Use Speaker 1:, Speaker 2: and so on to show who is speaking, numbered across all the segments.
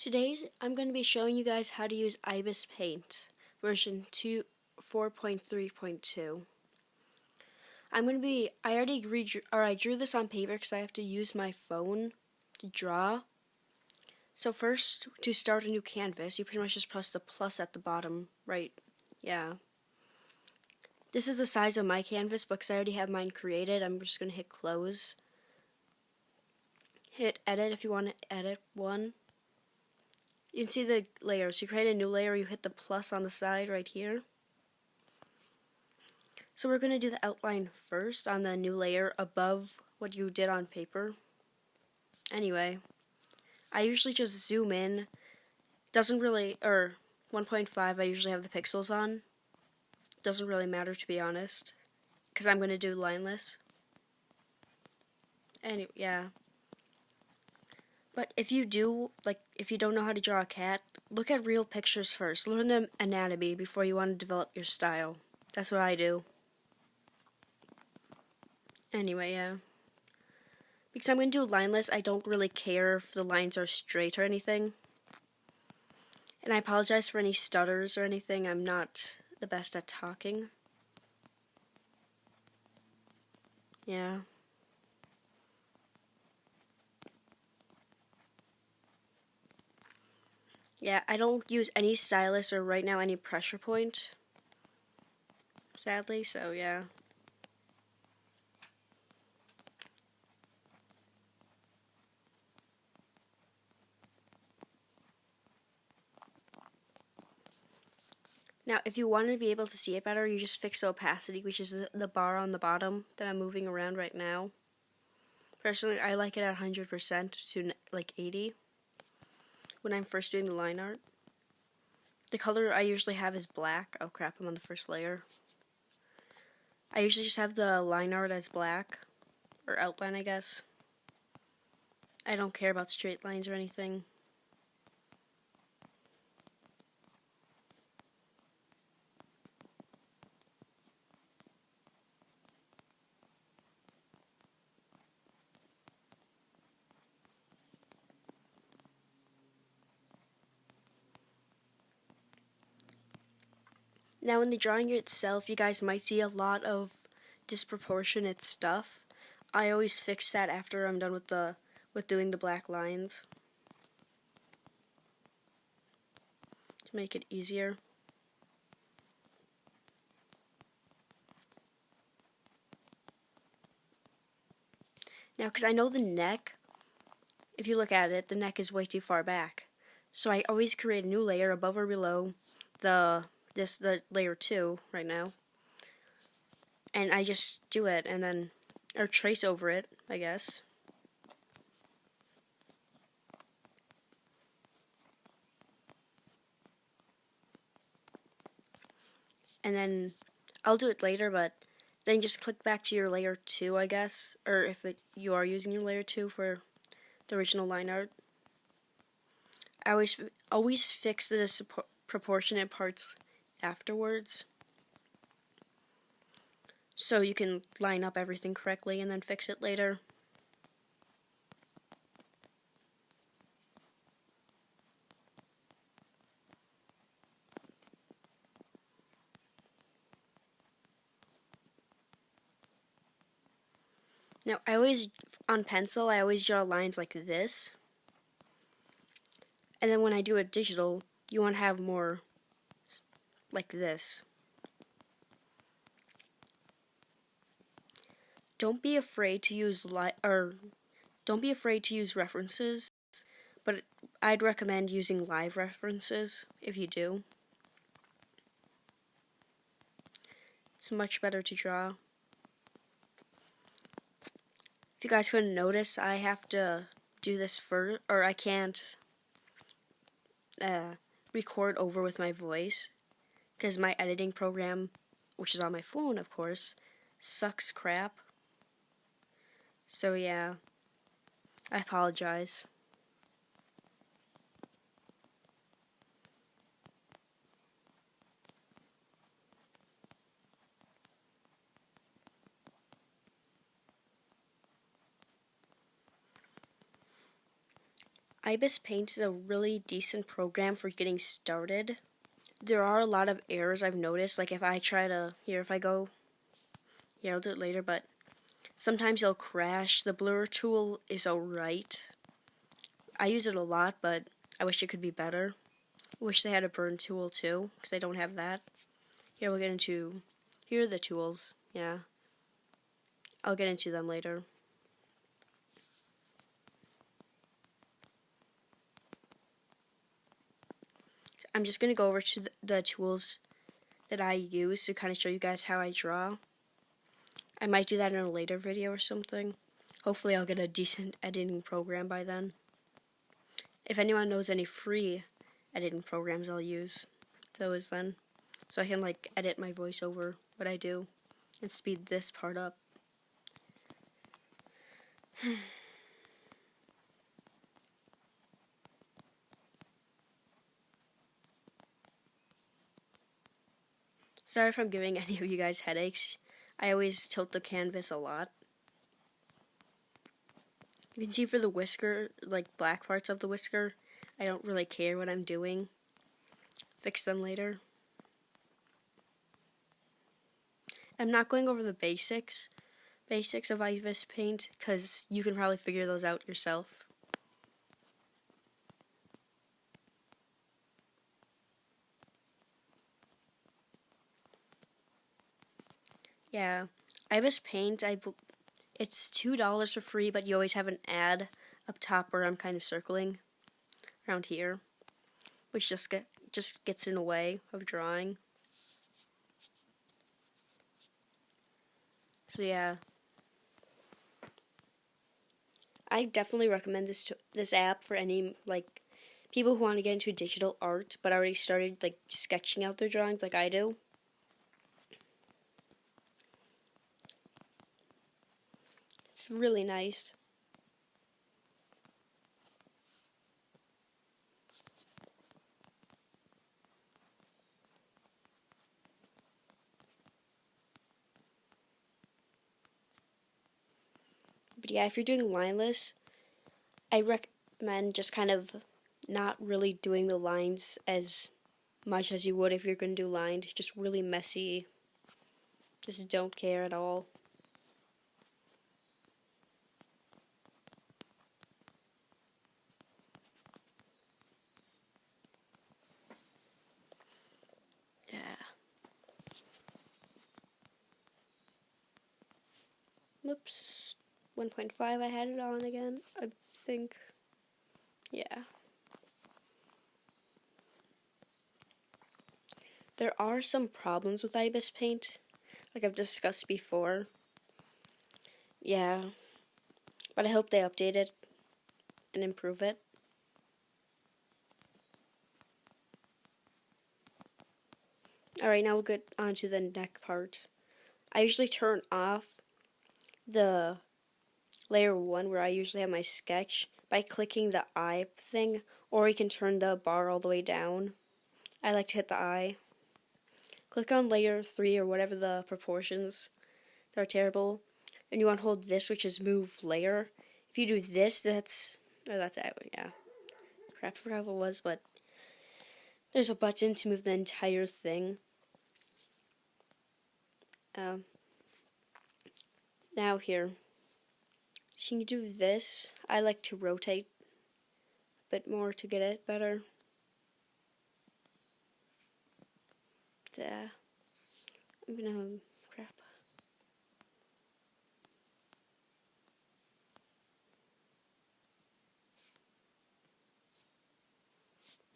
Speaker 1: I'm going to be showing you guys how to use IbisPaint version 4.3.2. I drew this on paper because I have to use my phone to draw. So first, to start a new canvas, you pretty much just press the plus at the bottom, right? Yeah. This is the size of my canvas, but because I already have mine created, I'm just going to hit close. Hit edit if you want to edit one. You can see the layers. You create a new layer, you hit the plus on the side right here. So we're going to do the outline first on the new layer above what you did on paper. Anyway, I usually just zoom in. Doesn't really, or 1.5 I usually have the pixels on. Doesn't really matter, to be honest, because I'm going to do lineless. Anyway, yeah. But if you don't know how to draw a cat, look at real pictures first. Learn the anatomy before you want to develop your style. That's what I do. Anyway, yeah. Because I'm going to do lineless, I don't really care if the lines are straight or anything. And I apologize for any stutters or anything. I'm not the best at talking. Yeah. Yeah, I don't use any stylus or right now any pressure point. Sadly, so yeah. Now, if you want to be able to see it better, you just fix the opacity, which is the bar on the bottom that I'm moving around right now. Personally, I like it at 100% to like 80 when I'm first doing the line art. The color I usually have is black. Oh crap, I'm on the first layer. I usually just have the line art as black, or outline I guess. I don't care about straight lines or anything. Now in the drawing itself, you guys might see a lot of disproportionate stuff. I always fix that after I'm done with doing the black lines to make it easier. Now, because I know the neck, if you look at it, the neck is way too far back. So I always create a new layer above or below the layer 2 right now. And I just do it and then, or trace over it, I guess. And then I'll do it later, but then just click back to your layer 2, I guess. Or if you are using your layer 2 for the original line art. I always fix the disproportionate parts afterwards, so you can line up everything correctly and then fix it later. Now, on pencil, I always draw lines like this. And then when I do it digital, you want to have more like this. Don't be afraid to use references, but I'd recommend using live references if you do. It's much better to draw. If you guys couldn't notice, I have to do this first, or I can't record over with my voice because my editing program, which is on my phone of course, sucks crap. So yeah, I apologize. IbisPaint is a really decent program for getting started. There are a lot of errors I've noticed, like if I try to, if I go, I'll do it later, but sometimes it'll crash. The blur tool is alright. I use it a lot, but I wish it could be better. I wish they had a burn tool too, because I don't have that. Here we'll get into, here are the tools, yeah. I'll get into them later. I'm just going to go over to the tools that I use to kind of show you guys how I draw. I might do that in a later video or something. Hopefully I'll get a decent editing program by then. If anyone knows any free editing programs, I'll use those then. So I can like edit my voice over what I do and speed this part up. Sorry if I'm giving any of you guys headaches. I always tilt the canvas a lot. You can see for the whisker, like black parts of the whisker, I don't really care what I'm doing. Fix them later. I'm not going over the basics of IbisPaint, because you can probably figure those out yourself. Yeah, IbisPaint, it's $2 for free, but you always have an ad up top where I'm kind of circling around here, which just gets in the way of drawing. So yeah, I definitely recommend this app for any like people who want to get into digital art but already started like sketching out their drawings like I do. It's really nice. But yeah, if you're doing lineless, I recommend just kind of not really doing the lines as much as you would if you're going to do lined. Just really messy. Just don't care at all. Yeah. Whoops. 1.5 I had it on again, I think. Yeah. There are some problems with IbisPaint, like I've discussed before. Yeah. But I hope they update it and improve it. Alright, now we'll get on to the neck part. I usually turn off the layer 1 where I usually have my sketch by clicking the eye thing, or you can turn the bar all the way down. I like to hit the eye. Click on layer 3 or whatever the proportions that are terrible, and you want to hold this, which is move layer. If you do this, that's it, yeah. Crap, I forgot what it was, but there's a button to move the entire thing. Now here, so you can do this. I like to rotate a bit more to get it better. I'm gonna crap.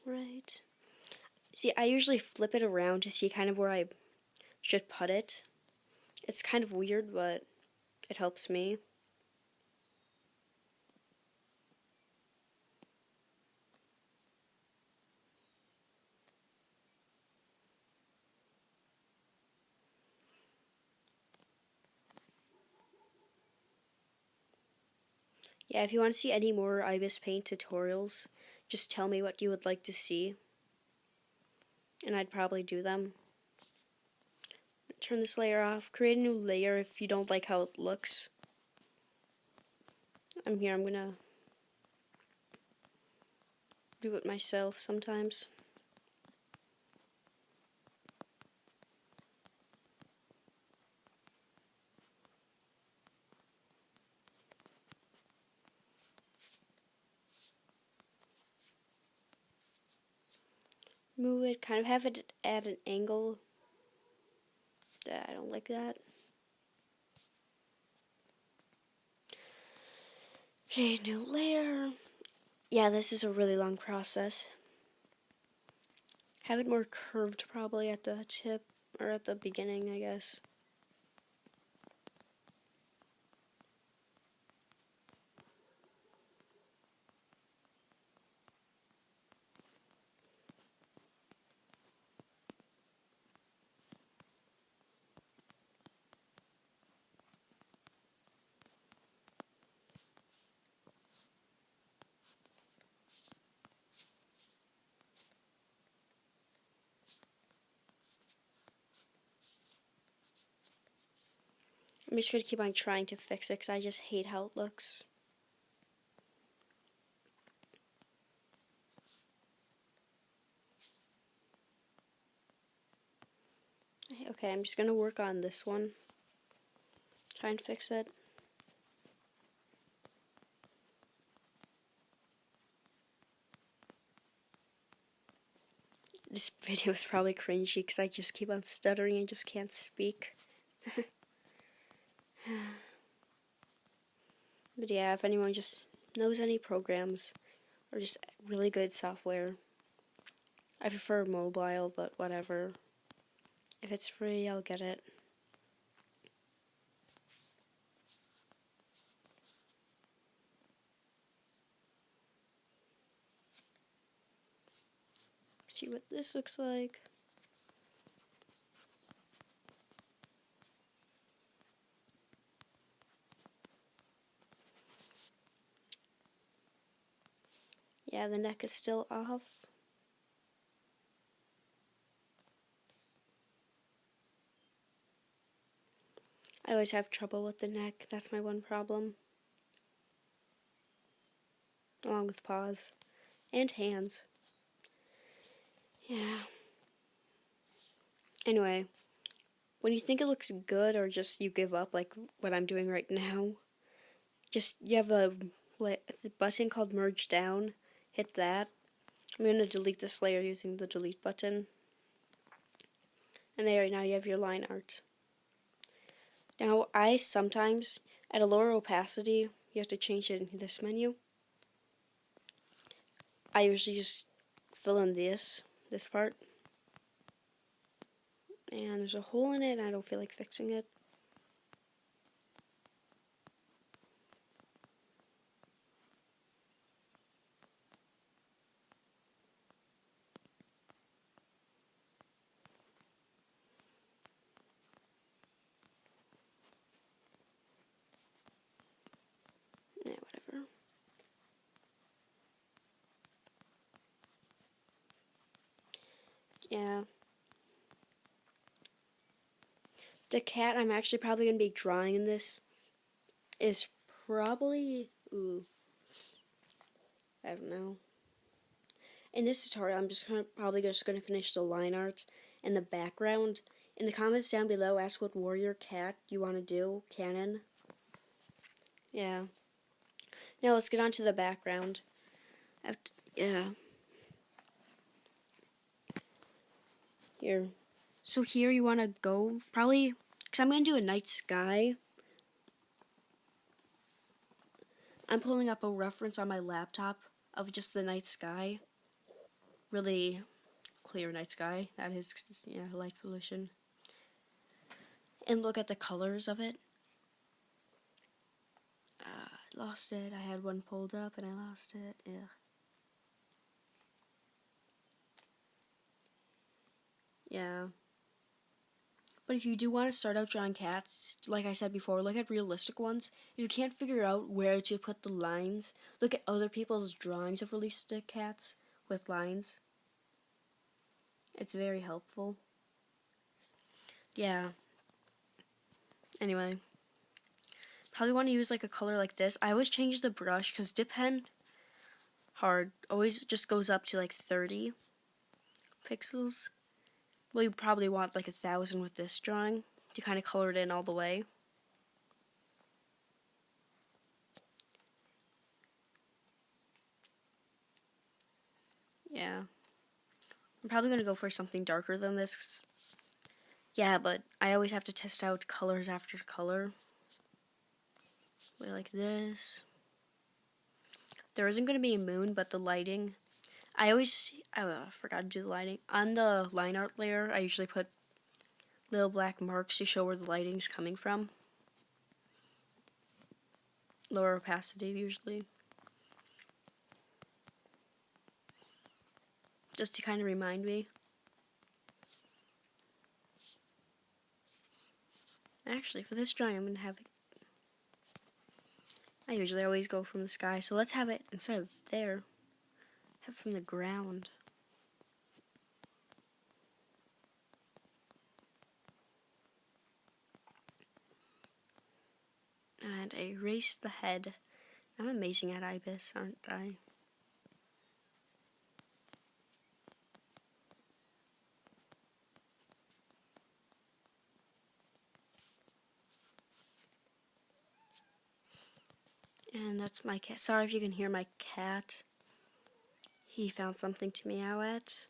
Speaker 1: Right. See, I usually flip it around to see kind of where I should put it. It's kind of weird, but it helps me. Yeah, if you want to see any more IbisPaint tutorials, just tell me what you would like to see, and I'd probably do them. Turn this layer off. Create a new layer if you don't like how it looks. I'm gonna do it myself sometimes. Move it, kind of have it at an angle. I don't like that. Okay, new layer. Yeah, this is a really long process. Have it more curved probably at the tip, or at the beginning, I guess. I'm just going to keep on trying to fix it because I just hate how it looks. Okay, I'm just going to work on this one. Try and fix it. This video is probably cringy because I just keep on stuttering and just can't speak. But yeah, if anyone just knows any programs or just really good software, I prefer mobile, but whatever. If it's free, I'll get it. See what this looks like. Yeah, the neck is still off. I always have trouble with the neck. That's my one problem. Along with paws. And hands. Yeah. Anyway, when you think it looks good or just you give up, like what I'm doing right now, just you have the button called merge down. Hit that. I'm going to delete this layer using the delete button. And there, now you have your line art. Now, I sometimes, at a lower opacity, you have to change it in this menu. I usually just fill in this part. And there's a hole in it and I don't feel like fixing it. Yeah, whatever. Yeah. The cat I'm actually probably going to be drawing in this is probably, I don't know. In this tutorial, I'm probably just going to finish the line art and the background. In the comments down below, ask what Warrior Cat you want to do, canon. Yeah. Now let's get on to the background. Yeah. Here. So here you want to go, probably, because I'm going to do a night sky. I'm pulling up a reference on my laptop of just the night sky. Really clear night sky. That is, yeah, light pollution. And look at the colors of it. I lost it. I had one pulled up and I lost it. Yeah. Yeah. But if you do want to start out drawing cats, like I said before, look at realistic ones. If you can't figure out where to put the lines, look at other people's drawings of realistic cats with lines. It's very helpful. Yeah. Anyway. Probably want to use like a color like this. I always change the brush because depend hard. Always just goes up to like 30 pixels. Well, you probably want like 1,000 with this drawing to kind of color it in all the way. Yeah. I'm probably going to go for something darker than this. Yeah, but I always have to test out colors after color. Like this. There isn't going to be a moon, but the lighting. I forgot to do the lighting. On the line art layer, I usually put little black marks to show where the lighting's coming from. Lower opacity, usually. Just to kind of remind me. Actually, for this drawing, I'm going to have it. I usually always go from the sky, so let's have it, instead of there, have it from the ground. And I erase the head. I'm amazing at Ibis, aren't I? And that's my cat. Sorry if you can hear my cat. He found something to meow at.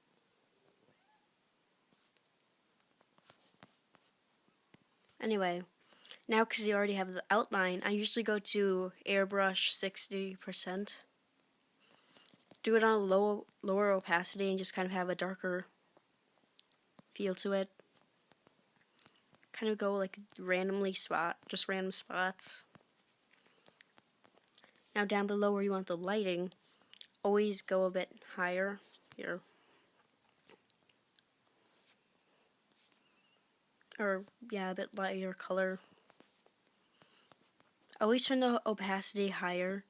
Speaker 1: Anyway, now because you already have the outline, I usually go to Airbrush 60%. Do it on a lower opacity and just kind of have a darker feel to it. Kind of go like random spots. Now down below where you want the lighting, always go a bit higher here. Or yeah, a bit lighter color. Always turn the opacity higher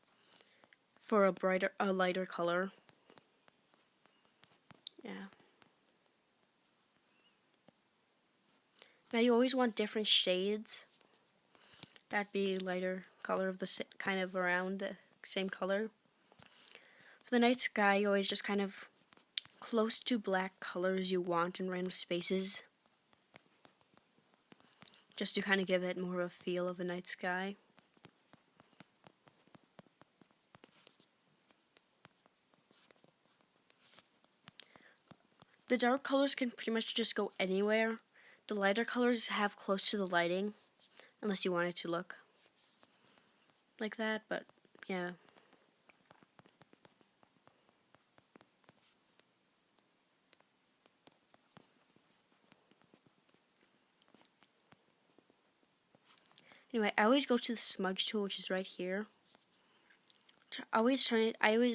Speaker 1: for a lighter color. Yeah. Now you always want different shades. That'd be lighter color of the kind of around the same color. For the night sky, you always just kind of close to black colors you want in random spaces. Just to kind of give it more of a feel of a night sky. The dark colors can pretty much just go anywhere. The lighter colors have close to the lighting, unless you want it to look like that, but yeah. Anyway, I always go to the smudge tool, which is right here. I always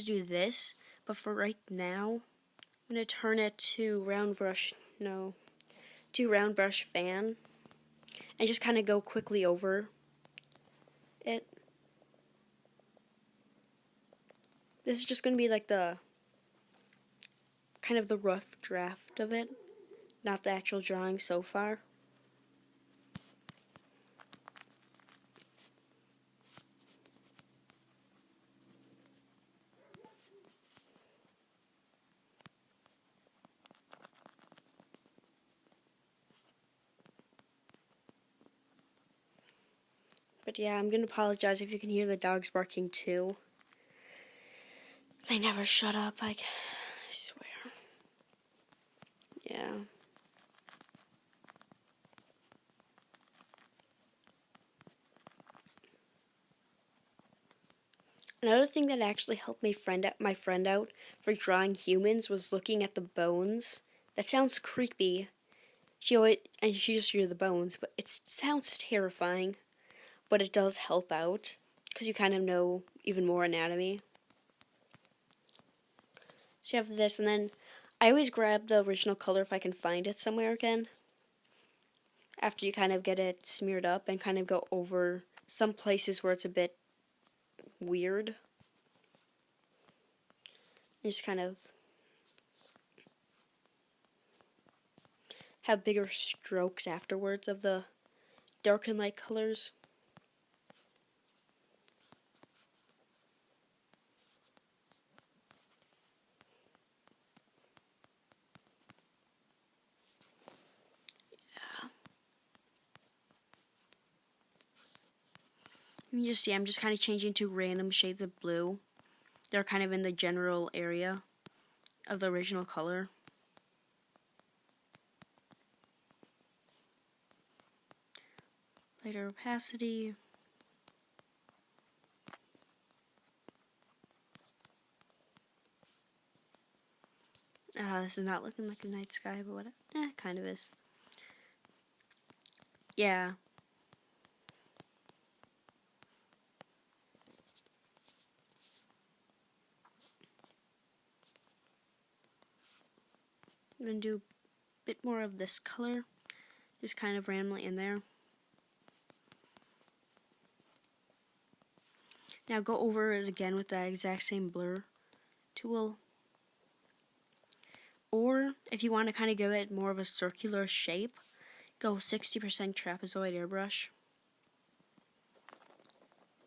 Speaker 1: do this, but for right now, I'm going to turn it to round brush fan, and just kind of go quickly over it. This is just going to be like the kind of the rough draft of it, not the actual drawing so far. But yeah, I'm going to apologize if you can hear the dogs barking too. They never shut up, I swear. Yeah. Another thing that actually helped my friend out for drawing humans was looking at the bones. That sounds creepy. She just drew the bones, but it sounds terrifying. But it does help out because you kind of know even more anatomy. So you have this, and then I always grab the original color if I can find it somewhere again. After you kind of get it smeared up and kind of go over some places where it's a bit weird. And just kind of have bigger strokes afterwards of the dark and light colors. You just see I'm just kind of changing to random shades of blue. They're kind of in the general area of the original color. Lighter opacity. This is not looking like a night sky, but what? Kind of is. Yeah. I'm going to do a bit more of this color, just kind of randomly in there. Now go over it again with that exact same blur tool. Or if you want to kind of give it more of a circular shape, go 60% trapezoid airbrush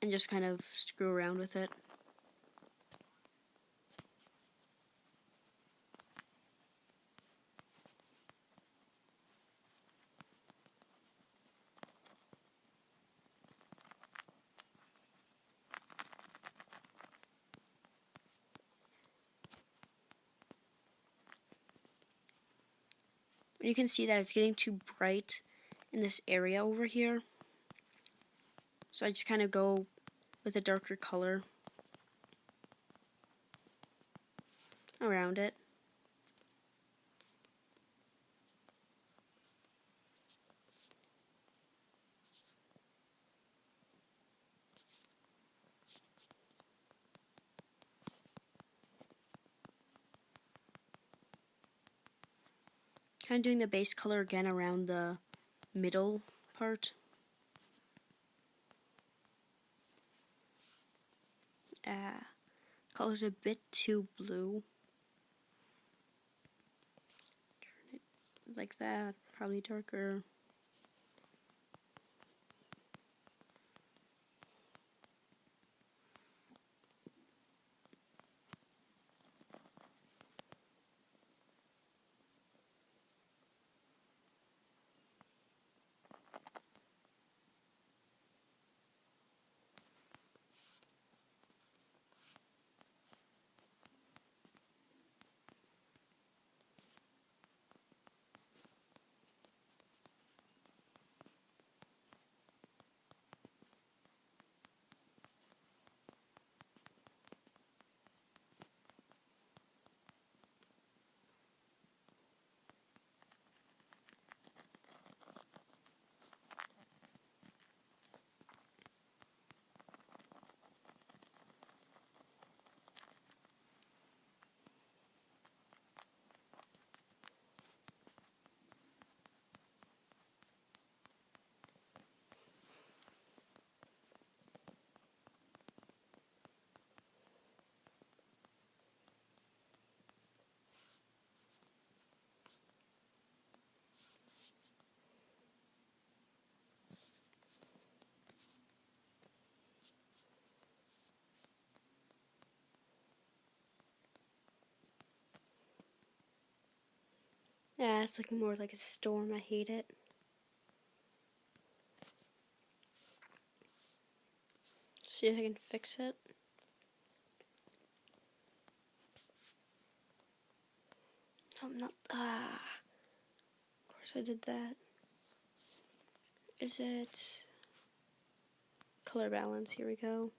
Speaker 1: and just kind of screw around with it. You can see that it's getting too bright in this area over here. So I just kind of go with a darker color around it. Kind of doing the base color again around the middle part. Color's a bit too blue. Turn it like that, probably darker. Yeah, it's looking more like a storm. I hate it. See if I can fix it. I'm not. Of course I did that. Is it color balance? Here we go.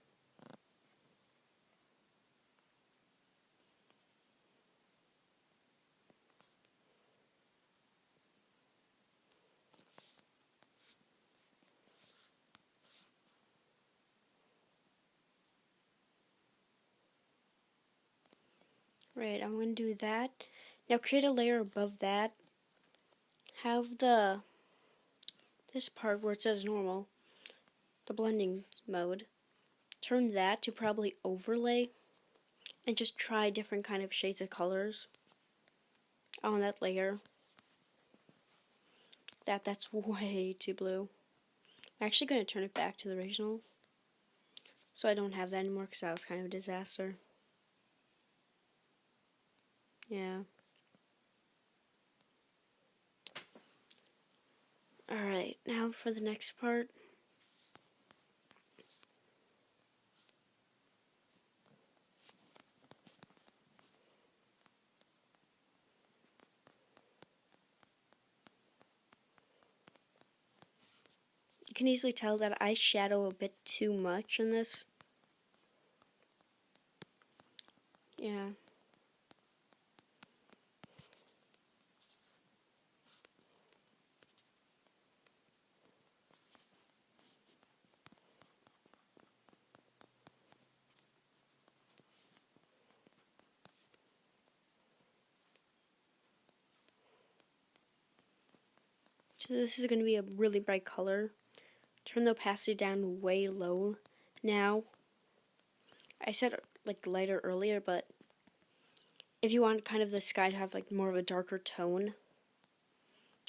Speaker 1: Right, I'm going to do that. Now create a layer above that. Have this part where it says normal, the blending mode, turn that to probably overlay and just try different kind of shades of colors on that layer. That's way too blue. I'm actually going to turn it back to the original so I don't have that anymore because that was kind of a disaster. Yeah. Alright, now for the next part. can easily tell that I shadow a bit too much in this. Yeah. So this is going to be a really bright color. Turn the opacity down way low now. I said like lighter earlier, but if you want kind of the sky to have like more of a darker tone,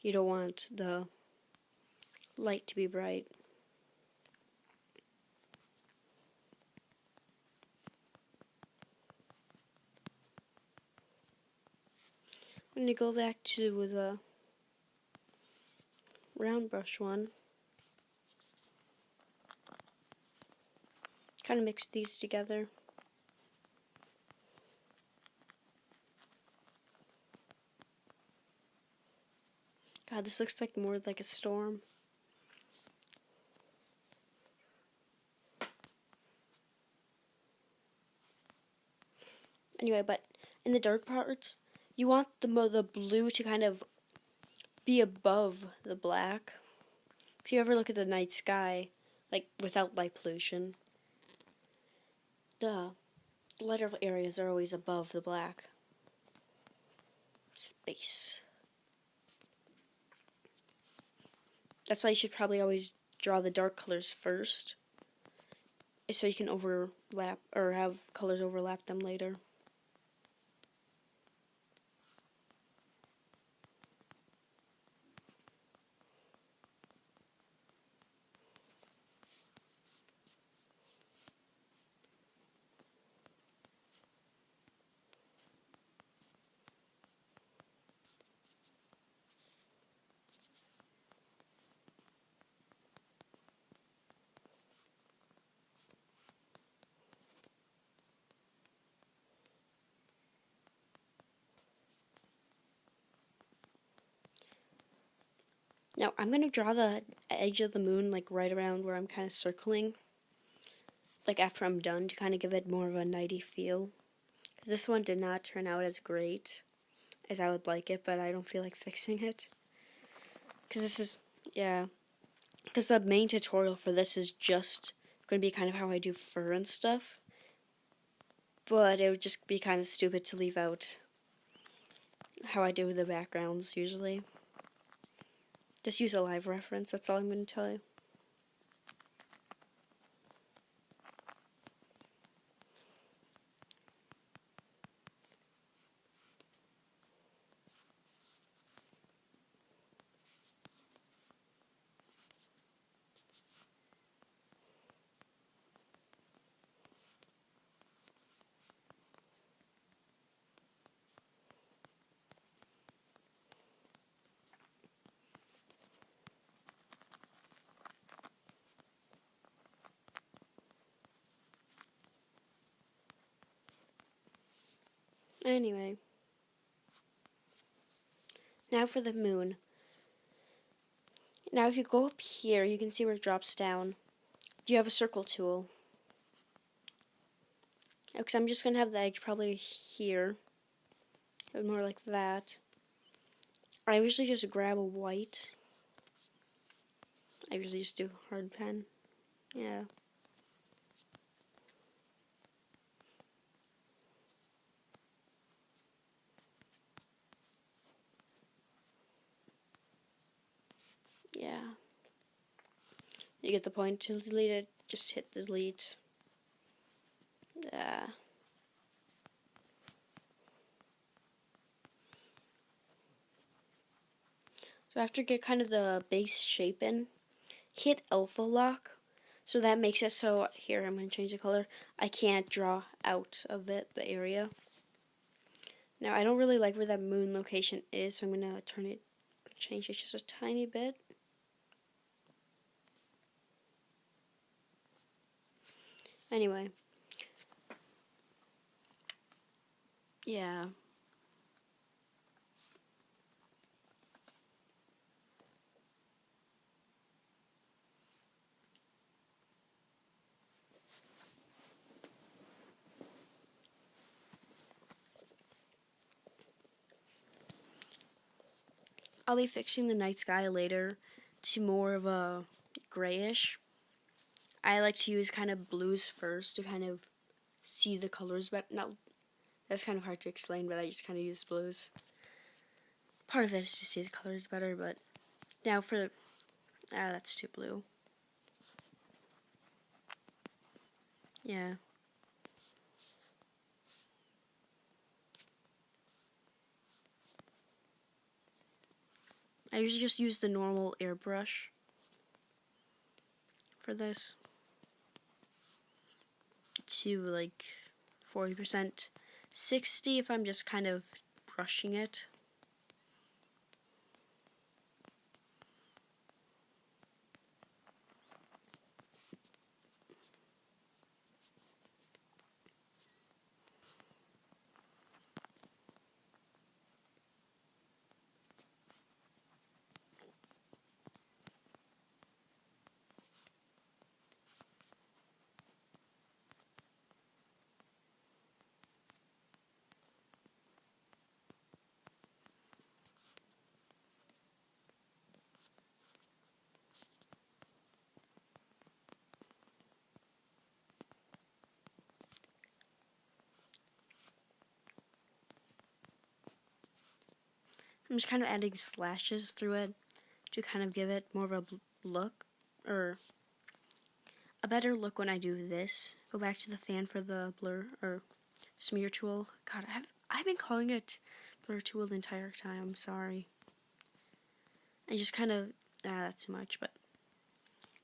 Speaker 1: you don't want the light to be bright. I'm going to go back to the round brush one. Kind of mix these together. God, this looks like more like a storm. Anyway, but in the dark parts, you want the blue to kind of be above the black. If you ever look at the night sky, like without light pollution, the lighter areas are always above the black space. That's why you should probably always draw the dark colors first, so you can overlap or have colors overlap them later. Now I'm going to draw the edge of the moon like right around where I'm kind of circling, like after I'm done, to kind of give it more of a nighty feel. Because this one did not turn out as great as I would like it, but I don't feel like fixing it. Because this is, yeah, because the main tutorial for this is just going to be kind of how I do fur and stuff. But it would just be kind of stupid to leave out how I do the backgrounds usually. Just use a live reference, that's all I'm going to tell you. Anyway, now for the moon. Now if you go up here, you can see where it drops down. You have a circle tool. Because I'm just going to have the edge probably here. More like that. I usually just grab a white. I usually just do hard pen. Yeah. Yeah. You get the point to delete it, just hit delete. Yeah. So after you get kind of the base shape in, hit alpha lock. So that makes it so, here I'm going to change the color, I can't draw out of it, the area. Now I don't really like where that moon location is, so I'm going to change it just a tiny bit. Anyway. Yeah. I'll be fixing the night sky later to more of a grayish. I like to use kind of blues first to kind of see the colors better. No, that's kind of hard to explain, but I just kind of use blues. Part of it is to see the colors better, but now for that's too blue. Yeah. I usually just use the normal airbrush for this to like 40%, 60 if I'm just kind of brushing it. I'm just kind of adding slashes through it to kind of give it more of a look, or a better look when I do this. Go back to the fan for the blur or smear tool. God, I've been calling it blur tool the entire time. I'm sorry. And just kind of that's too much, but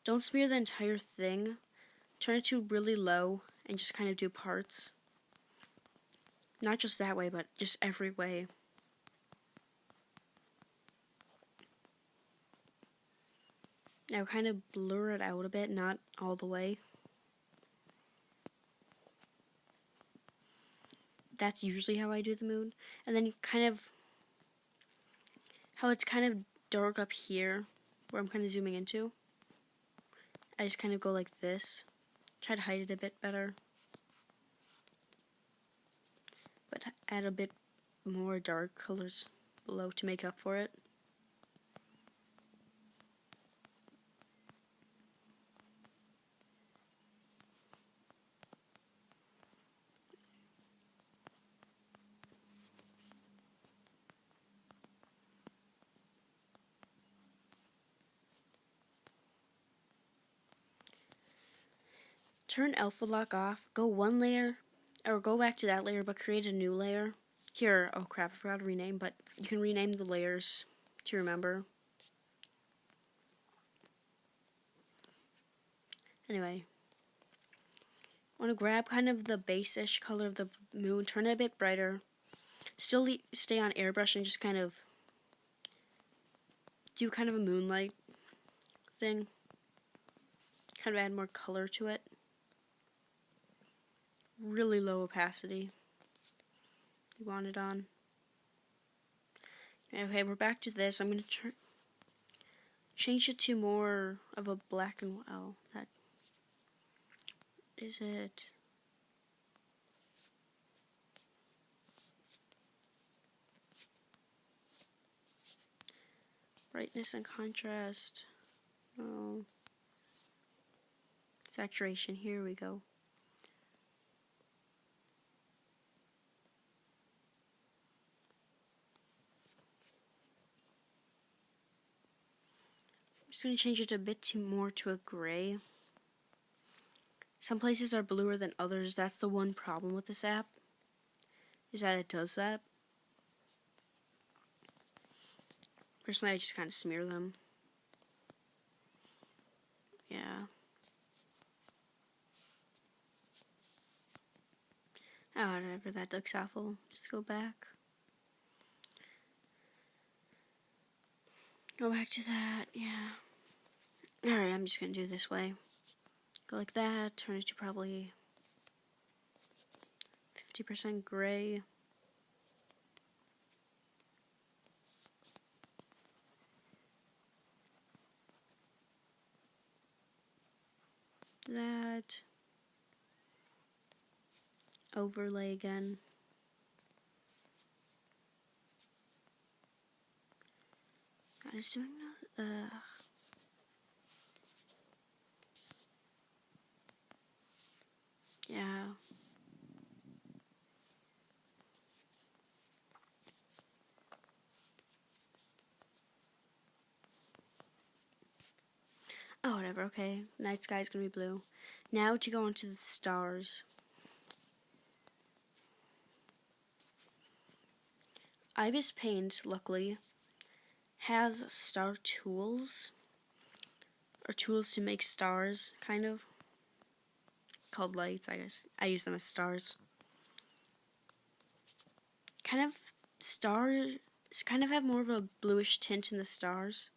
Speaker 1: don't smear the entire thing. Turn it to really low and just kind of do parts. Not just that way, but just every way. Now kind of blur it out a bit, not all the way. That's usually how I do the moon. And then kind of how it's kind of dark up here, where I'm kind of zooming into. I just kind of go like this. Try to hide it a bit better. But add a bit more dark colors below to make up for it. Turn alpha lock off, go one layer, or go back to that layer but create a new layer. Here, oh crap, I forgot to rename, but you can rename the layers to remember. Anyway, I want to grab kind of the base-ish color of the moon, turn it a bit brighter, still stay on airbrush and just kind of do kind of a moonlight thing. Kind of add more color to it. Really low opacity. You want it on. Okay, we're back to this. I'm going to change it to more of a black and white. Oh, that is it. Brightness and contrast. Oh. Saturation. Here we go. I'm just going to change it a bit more to a gray. Some places are bluer than others. That's the one problem with this app, is that it does that. Personally, I just kind of smear them. Yeah. Oh, whatever, that looks awful. Just go back. Go back to that, yeah. Alright, I'm just going to do it this way. Go like that, turn it to probably 50% gray. That. Overlay again. is doing that? Yeah. Oh, whatever, okay. Night sky's gonna be blue. Now to go on to the stars. IbisPaint, luckily, has star tools. Or tools to make stars, kind of. Called lights, I guess. I use them as stars. Kind of stars kind of have more of a bluish tint in the stars.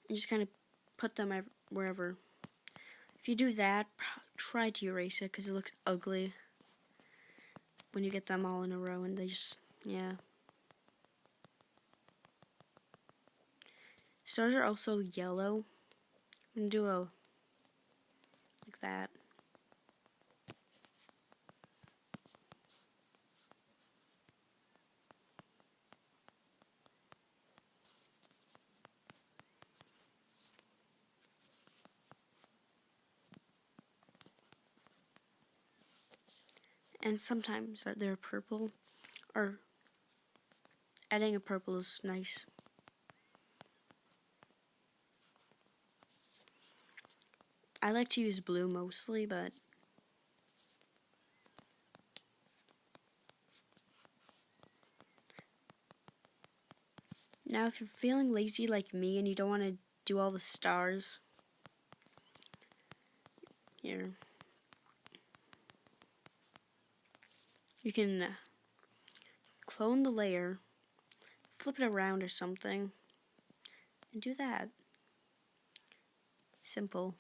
Speaker 1: And just kind of put them wherever. If you do that, try to erase it because it looks ugly when you get them all in a row and they just, yeah. Stars are also yellow. I'm going to do a, like that. And sometimes they're purple, or adding a purple is nice. I like to use blue mostly, but now if you're feeling lazy like me and you don't want to do all the stars, here, you can clone the layer, flip it around or something, and do that. Simple.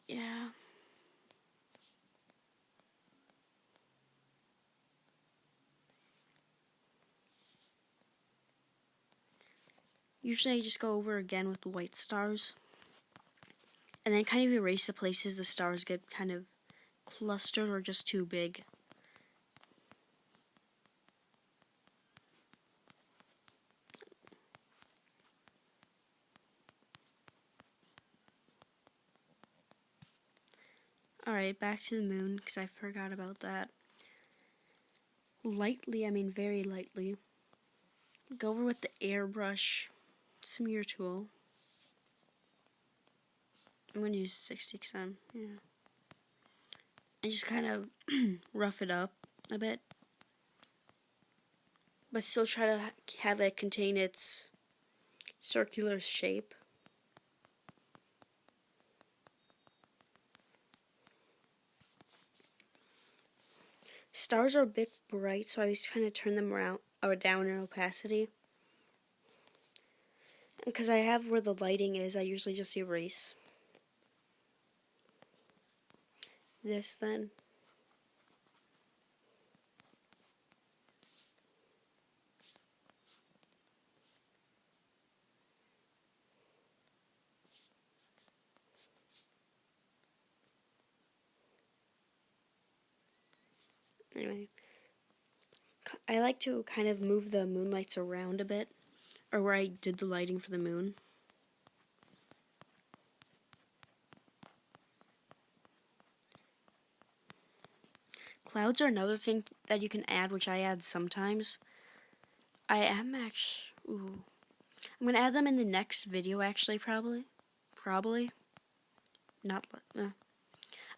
Speaker 1: Yeah. Usually I just go over again with the white stars. And then kind of erase the places the stars get kind of clustered or just too big. Alright, back to the moon, because I forgot about that. Lightly, I mean very lightly, go over with the Airbrush smear tool. I'm going to use 60 because yeah. And just kind of rough it up a bit. But still try to have it contain its circular shape. Stars are a bit bright, so I used to kind of turn them around or down in opacity. Because I have where the lighting is, I usually just erase this then. Anyway, I like to kind of move the moonlights around a bit, or where I did the lighting for the moon. Clouds are another thing that you can add, which I add sometimes. I'm going to add them in the next video, actually, probably. Not,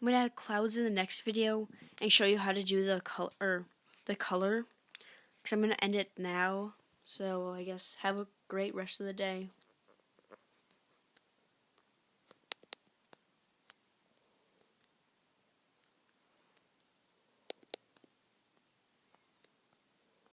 Speaker 1: I'm going to add clouds in the next video and show you how to do the color, because I'm going to end it now. So I guess have a great rest of the day.